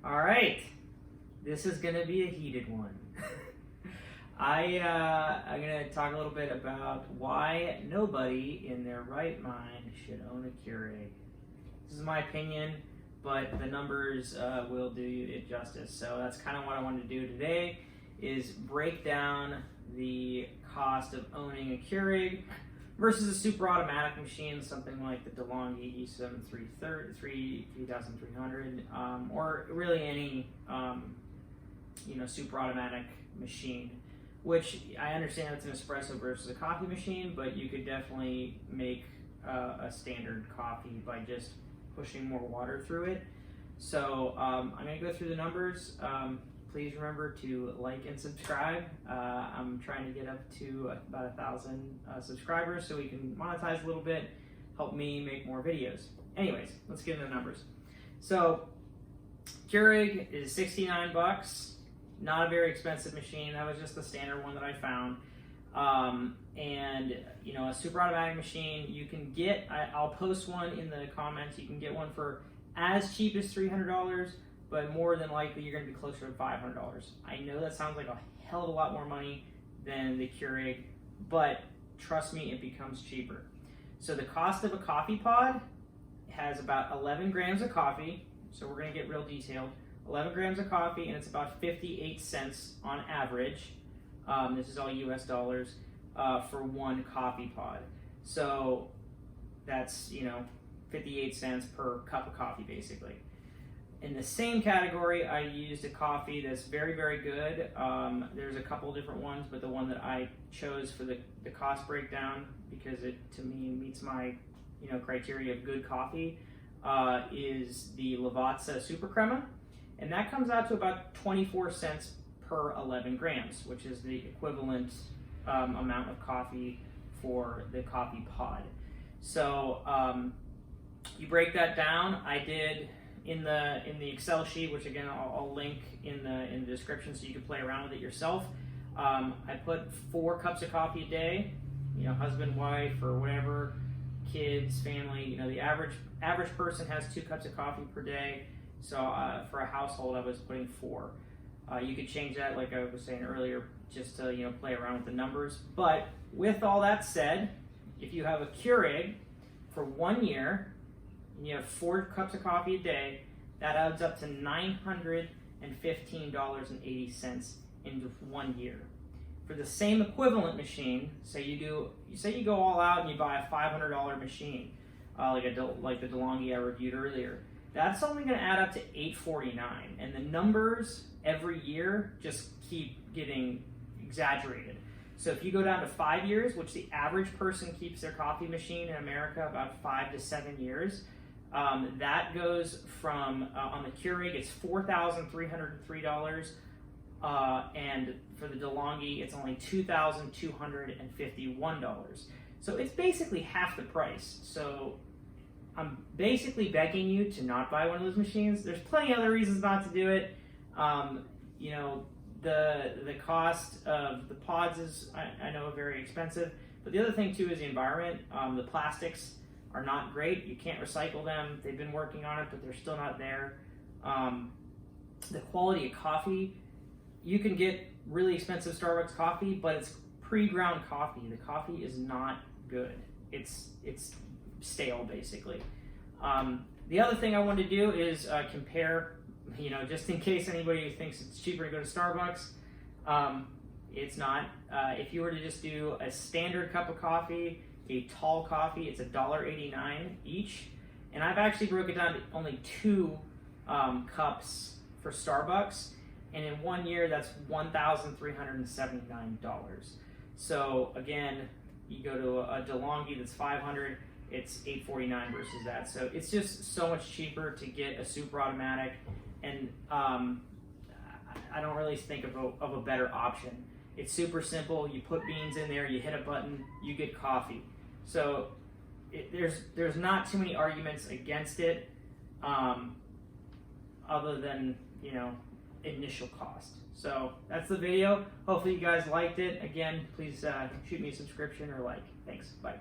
All right, this is gonna be a heated one. I'm gonna talk a little bit about why nobody in their right mind should own a Keurig. This is my opinion, but the numbers will do it justice. So that's kind of what I wanted to do today, is break down the cost of owning a Keurig versus a super automatic machine, something like the Delonghi E7300, or really any super automatic machine. Which I understand it's an espresso versus a coffee machine, but you could definitely make a standard coffee by just pushing more water through it. So I'm going to go through the numbers. Please remember to like and subscribe. I'm trying to get up to about 1,000 subscribers so we can monetize a little bit, help me make more videos. Anyways, let's get into the numbers. So Keurig is 69 bucks. Not a very expensive machine. That was just the standard one that I found. And a super automatic machine, you can get, I'll post one in the comments. You can get one for as cheap as $300, but more than likely you're going to be closer to $500. I know that sounds like a hell of a lot more money than the Keurig, but trust me, it becomes cheaper. So the cost of a coffee pod has about 11 grams of coffee. So we're going to get real detailed. 11 grams of coffee, and it's about 58 cents on average. This is all US dollars for one coffee pod. So that's 58 cents per cup of coffee basically. In the same category, I used a coffee that's very, very good. There's a couple different ones, but the one that I chose for the cost breakdown, because it to me meets my criteria of good coffee, is the Lavazza Super Crema. And that comes out to about 24 cents per 11 grams, which is the equivalent amount of coffee for the coffee pod. So you break that down. I did in the Excel sheet, which again I'll link in the description so you can play around with it yourself. I put 4 cups of coffee a day. Husband, wife, or whatever, kids, family. The average person has 2 cups of coffee per day. So for a household, I was putting 4. You could change that, like I was saying earlier, just to play around with the numbers. But with all that said, if you have a Keurig for 1 year, and you have 4 cups of coffee a day, that adds up to $915.80 in 1 year. For the same equivalent machine, say you go all out and you buy a $500 machine, like the Delonghi I reviewed earlier. That's only going to add up to $849, and the numbers every year just keep getting exaggerated. So if you go down to 5 years, which the average person keeps their coffee machine in America about 5 to 7 years, that goes from on the Keurig it's $4,303, and for the Delonghi it's only $2,251. So it's basically half the price. So I'm basically begging you to not buy one of those machines. There's plenty of other reasons not to do it. The cost of the pods is, I know, very expensive. But the other thing too is the environment. The plastics are not great. You can't recycle them. They've been working on it, but they're still not there. The quality of coffee, you can get really expensive Starbucks coffee, but it's pre-ground coffee. The coffee is not good. It's stale basically. The other thing I want to do is compare, just in case anybody thinks it's cheaper to go to Starbucks. It's not. If you were to just do a standard cup of coffee, a tall coffee, it's $1.89 each. And I've actually broken it down to only 2 cups for Starbucks. And in 1 year, that's $1,379. So again, you go to a Delonghi that's $500, it's $849 versus that. So it's just so much cheaper to get a super automatic, and I don't really think of a better option. It's super simple. You put beans in there, you hit a button, you get coffee. So there's not too many arguments against it, other than initial cost. So that's the video. Hopefully you guys liked it. Again, please shoot me a subscription or like. Thanks. Bye.